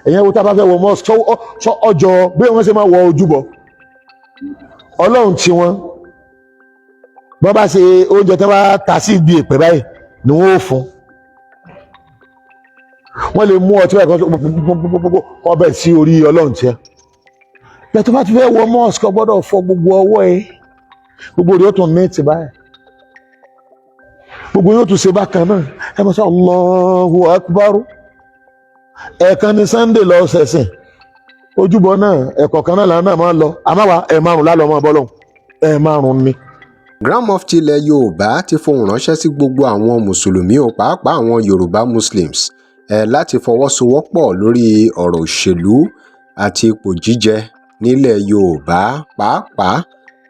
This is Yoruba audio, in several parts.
ẹ̀yẹn wo tá a bá fẹ́ wọ mosque sọ ọjọ́ bí wọ́n ṣe máa wọ ojúbọ ọlọ́run tí wọ́n bá ṣe oúnjẹ tí wọ́n bá ta sí ibi ìpè báyìí ni wọ́n ó fún wọ́n lè mú ọtí báyìí kọ́ bẹ̀ sí orí ọlọ́run tí ẹ bẹ́ẹ̀ tó bá ti fẹ́ wọ mosque gbọ́dọ̀ fọ gbogbo ọwọ́ ẹ gbogbo rẹ̀ ó tún ní ti báyìí gbogbo yóò tún ṣe bákan náà ẹ mọ̀ sọ Allahu Akbar ẹ̀ẹ̀kan ní Sunday lọ ṣẹ̀sìn ojúbọ náà ẹ̀kọ̀ọ̀kan náà làwọn náà máa ń lọ àmọ́ ẹ̀ẹ̀márùn lálọ́ ọmọ bọ́lọ́hùn ẹ̀ẹ̀márùn ni. Grandmufti ilẹ̀ Yorùbá ti fohùn ránṣẹ́ sí gbogbo àwọn mùsùlùmí ò pàápàá àwọn Yorùbá Muslims láti fọwọ́sowọ́pọ̀ lórí ọ̀rọ̀ òṣèlú àti ipò jíjẹ nílẹ̀ Yorùbá pàápàá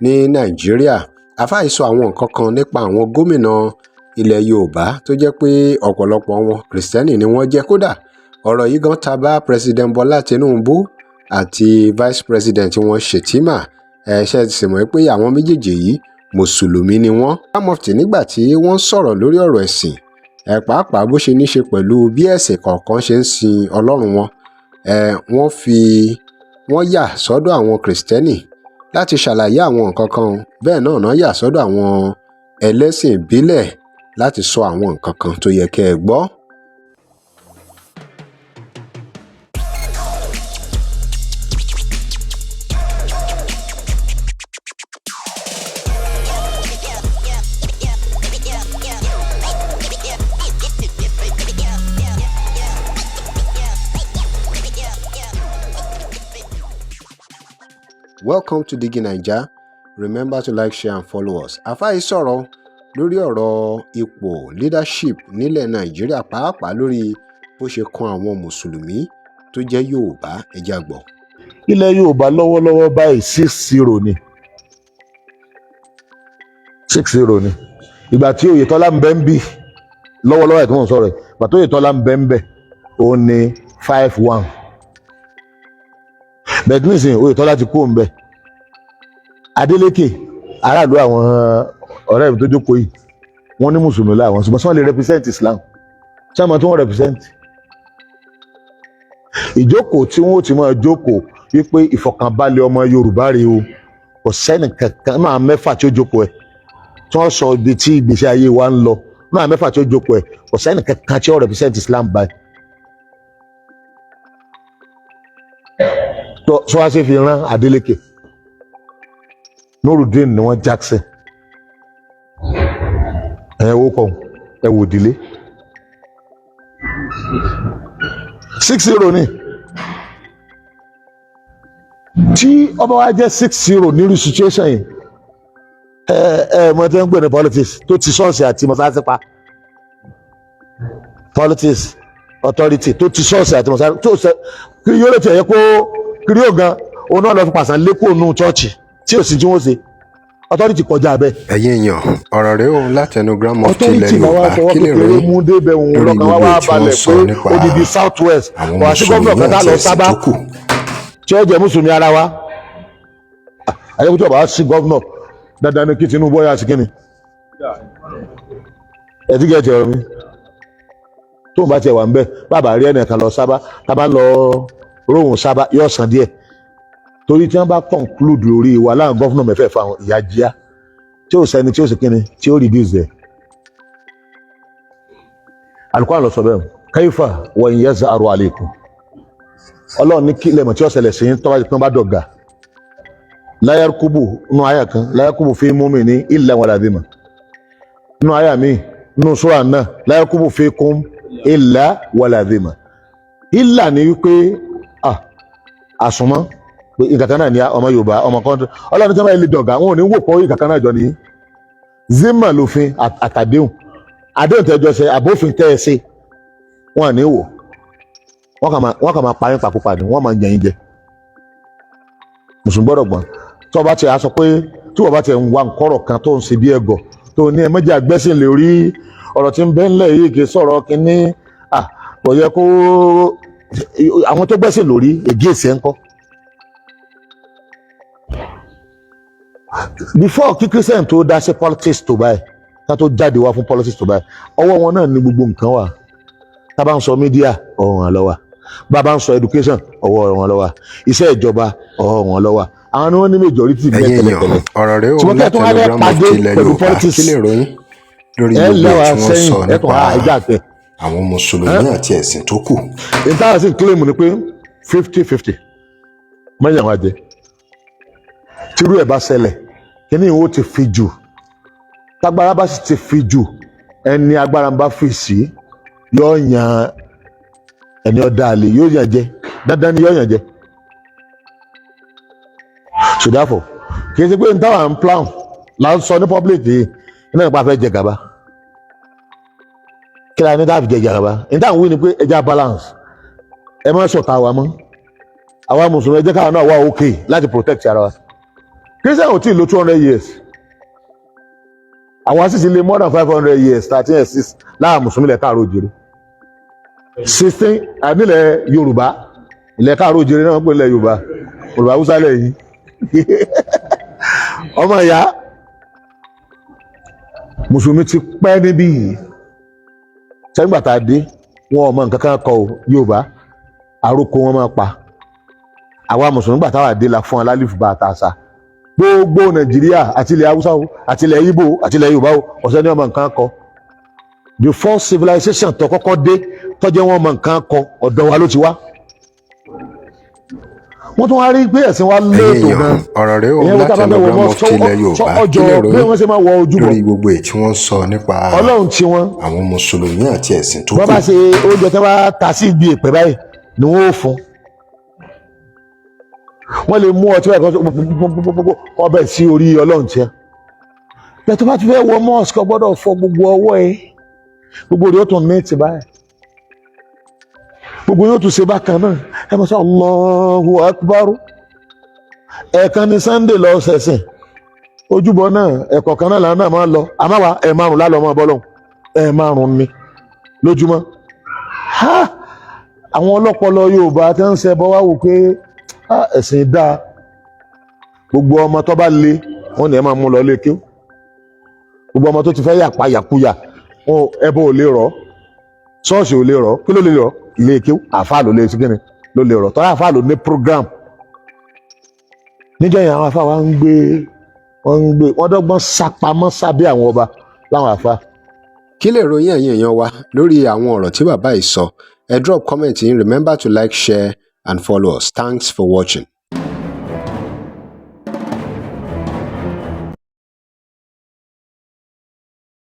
ní Nàìjíríà. Àfáà sọ àwọn nǹkan kan nípa àwọn gómìnà ilẹ̀ Yorùbá tó jẹ́ pé ọ̀pọ̀lọpọ̀ wọn Kìrìsìtẹ́nì ni wọ́n jẹ́ kódà ọ̀rọ̀ yìí gan ta bá President Bọ́lá Tinubu àti Vice President wọn Shettima ṣe ti sì mọ̀ pé àwọn méjèèjì yìí mùsùlùmí ni wọ́n. Grandmufti nígbà tí wọ́n sọ̀rọ̀ lórí ọ̀rọ̀ ẹ̀sìn pàápàá bó ṣe ní ṣe pẹ̀lú bí ẹ̀sìn kọ̀ọ̀kan ṣe ń sin Ọlọ́run wọn wọ́n yà sọ́dọ̀ àwọn Kìrìsìtẹ́nì láti ṣàlàyé àwọn nǹkan kan bẹ́ẹ̀ náà yà sọ́dọ̀ àwọn ẹlẹ́sìn ìbílẹ̀ láti sọ àwọn nǹkan kan tó yẹ kẹ́ ẹ gbọ́. Welcome to Digi Naija. Remember to like, share and follow us. Àfáà yìí sọ̀rọ̀ lórí ọ̀rọ̀ ipò leadership nílẹ̀ Nàìjíríà pàápàá lórí bó ṣe kan àwọn mùsùlùmí tó jẹ́ Yorùbá ẹja gbọ́. Ilẹ̀ Yorùbá lọ́wọ́lọ́wọ́ báyìí 6-0 ni 6-0 ni ìgbà tí Oyètọ́lá ń bẹ ń bí lọ́wọ́lọ́wọ́ ẹ̀ tí wọ́n sọ̀rọ̀ ẹ̀ ìgbà tí Oyètọ́lá ń bẹ ń bẹ̀ òun ni 5-1 bẹ́ẹ̀ nísìnyí Oyètọ́lá ti kú ń bẹ̀ Adeleke aráàlú àwọn ọ̀rẹ́ mi tó jókòó yìí wọ́n ní mùsùlùmí láwọn ṣùgbọ́n sọ́n lè represent Islam sáàmù tí wọ́n represent ìjókòó tí wọ́n ti máa jókòó wípé ìfọ̀kànbalẹ̀ ọmọ Yorùbá rèé o kò sẹ́ni kankan náà mẹ́fà tí ó jókòó ẹ̀ tí wọ́n sọ ibi tí ìgbésí ayé wa ń lọ náà mẹ́fà tí ó jókòó ẹ̀ kò sẹ́ni kankan tí ó represent Islam báyìí tó wá sí fi rán Adeleke Nurudeen ni wọ́n Jackson wo kọ ẹ wò dílé 6-0 ni tí ọba wa jẹ́ 6-0 nírú situation yìí mọ̀ tí wọ́n ń gbé ní politics tó ti ṣọ́ọ̀ṣì àti mọ́sáàsì pa politics authority tó ti ṣọ́ọ̀ṣì àti mọ́sáàsì tó ṣe kí yóò lè tiẹ̀ yẹ kó kiri ògan òun náà lọ fi pàṣẹ lẹ́kọ̀ọ́ nù chọ́ọ̀chì tí ò sí tí wọ́n ṣe authority kọjá bẹ́ẹ̀. ẹ̀yin èèyàn ọ̀rọ̀ rẹ̀ òun látẹnu Grandmufti ilẹ̀ Yorùbá kí lè rí mú débẹ̀ òun lọ́kàn wá wá balẹ̀ pé odidi south west wà sí gómìnà kan tá lọ sábà tí ó jẹ́ mùsùlùmí ara wa àyẹ̀wò ọba sí gómìnà dandan ní kí Tinubu ọ̀yà sí kíni ẹ̀dígẹ̀ tẹ̀ ọ̀rọ̀ mi tó ń bá tiẹ̀ wà ń bẹ̀ bàbá rí ẹnìkan lọ sábà tábà lọ róhùn sábà yóò san díẹ̀ torí tí wọ́n bá conclude lórí wa láwọn gọ́fúnà mẹ́fẹ̀ẹ̀fà àwọn ìyá jíá tí ó sẹ́ni tí ó sì kíni tí ó reduce there. Al-Qur'an lọ sọ bẹ́ẹ̀ kaifa wa in yazharu alaykum Ọlọ́run ní kí lẹ́mọ̀ tí ó ṣẹlẹ̀ sí tọ́wá tí wọ́n bá dọ̀gà la yarkubu nínú àyà kan la yarkubu fi mu'minin illa wala dhimma nínú àyà mi nínú sura náà la yarkubu fikum illa wala dhimma illa ní wípé àsùnmọ́ ìkàkà náà ni ọmọ Yorùbá ọmọ kọ́ńtì Ọlọ́run tí wọ́n bá lè dọ̀gà wọn ò ní wò pọ̀ ìkàkà náà jọ ní zimma lófin àtàdéhùn àdéhùn tẹ́jọ́ ṣe àbófin tẹ́ ẹ ṣe wọn à ní wò wọ́n kà máa parí pàkópa ni wọ́n máa ń yẹn jẹ mùsùlùmí gbọ́dọ̀ gbọ́n tí wọ́n bá ti sọ pé tí wọ́n bá ti ń wá nkọ́rọ̀ kan tó ń ṣe bí ẹ̀gọ́ tó ní ẹ̀mẹ́jì àgbẹ́sìn lè rí ọ̀rọ̀ tí ń bẹ ńlẹ̀ yìí kì í sọ̀rọ̀ kínní kò yẹ kó àwọn tó gbẹ́sìn lórí ègé ìṣẹ́ ńkọ́. Before kí Christian tó dá sí politics tó báyìí ká tó jáde wá fún politics tó báyìí ọwọ́ wọn náà ní gbogbo nǹkan wà tá bá ń sọ mídíà ọ̀hún àlọ́ wa bàbá ń sọ education ọwọ́ wọn ló wà, iṣẹ́ ìjọba ọwọ́ wọn ló wà, àwọn ni wọ́n ní majority bí tẹ́lẹ̀tẹ́lẹ̀. ọ̀rọ̀ rẹ̀ tí ò wọ́n kẹ́ tó wá fẹ́ pàdé pẹ̀lú politics kí lè ròyìn lórí ẹ gbogbo lẹ́wà tí wọ́n sẹ́yìn sọ ẹ tàn á ìjà tẹ̀. àwọn mùsùlùmí àti ẹ̀sìn tó kù. ìtàn sì claim ni pé 50-50 mẹ́yìn àwọn àjẹ́ tírú ẹ̀ bá ṣẹlẹ̀ kíní ìwọ ti fi jù tágbára bá sì ti fi jù ẹni agbára bá fi sí yóò yan ẹni ọ̀dà àlè yóò yàn jẹ dandan ni yóò yàn jẹ. so therefore kì í ṣe pé n táwọn ń plan là ń sọ ní public yìí iná nípa fẹ́ jẹ gàba kí la ní táwọn fi jẹ gàba n táwọn wí ni pé ẹja balance ẹ má sọ̀tà wa mọ́ àwa mùsùlùmí ẹ jẹ́ káwọn náà wà okay láti protect ara wa Christian ò tí ì lo 200 years àwọn sì ti lé more than 500 years 13 years 6 láà mùsùlùmí ilẹ̀ káàró òjìrì 16 ànílẹ̀ Yorùbá ilẹ̀ káàró òjìrì náà wọ́n pè ilẹ̀ Yorùbá Haúsá lẹ́yìn ọmọ ìyá mùsùlùmí ti pẹ́ níbí yìí sẹ́gbàtà dé wọn ọmọ nǹkan kan kọ Yorùbá àròkọ wọn máa pa àwa mùsùlùmí gbà táwa dé la fún alálìfù bá àtàṣà gbogbo Nàìjíríà àti ilẹ̀ Haúsá o àti ilẹ̀ Ìgbò àti ilẹ̀ Yorùbá o ọ̀sẹ̀ ní ọmọ nǹkan kọ the first civilization tó kọ́kọ́ dé tọ́jẹ́ wọn ọmọ nǹkan kọ ọ̀dọ̀ wa ló ti wá wọ́n tún wá rí pé ẹ̀sìn wa léètò gan ọ̀rọ̀ rẹ̀ ò láti ọ̀dọ̀ mọ́fì ilẹ̀ Yorùbá kí lè ròyìn lórí gbogbo èyí tí wọ́n sọ nípa Ọlọ́run tí wọ́n àwọn mùsùlùmí àti ẹ̀sìn tó kù. wọ́n bá ṣe oúnjẹ tí wọ́n bá ta sí ibi ìpẹ́ báyìí ni wọ́n ó fún wọ́n lè mú ọtí báyìí ọbẹ̀ sí orí Ọlọ́run tí ẹ tó bá ti fẹ́ wọ mosque ọ gbọ́dọ̀ fọ gbogbo ọwọ́ ẹ gbogbo rẹ̀ ó tún ní ti báyìí gbogbo yóò tún ṣe bákan náà ẹ mọ̀ sí Allahu Akbar ẹ̀ẹ̀kan ní Sunday lọ ṣẹ̀sìn ojúbọ náà ẹ̀kọ̀ kan náà làwọn náà máa lọ àmàwà ẹ̀ márùn lálọ́ ọmọ bọ́lọ́hùn ẹ̀ márùn ni lójúmọ́ àwọn ọlọ́pọlọ Yorùbá tí wọ́n ń ṣẹbọ wá wò pé ẹ̀sìn dáa gbogbo ọmọ tó bá le wọ́n ní ẹ máa mú lọ lé kí gbogbo ọmọ tó ti fẹ́ yàpá yàkúyà ẹbọ ò lè rọ̀ ṣọ́ọ̀ṣì ò lè rọ̀ kí ló lè rọ̀ ilé kí àfáà ló lè ṣe kíni ló lè rọ̀ tọ́lá àfáà ló ní program níjọ́ yẹn àwọn àfáà wa ń gbé wọ́n dọ́gbọ́n sápamọ́ sábẹ́ àwọn ọba láwọn àfáà. kí lè ròyìn ẹ̀yin èèyàn wa lórí àwọn ọ̀rọ̀ tí bàbá yìí sọ ẹ drop comment yín remember to like share and follow us thanks for watching.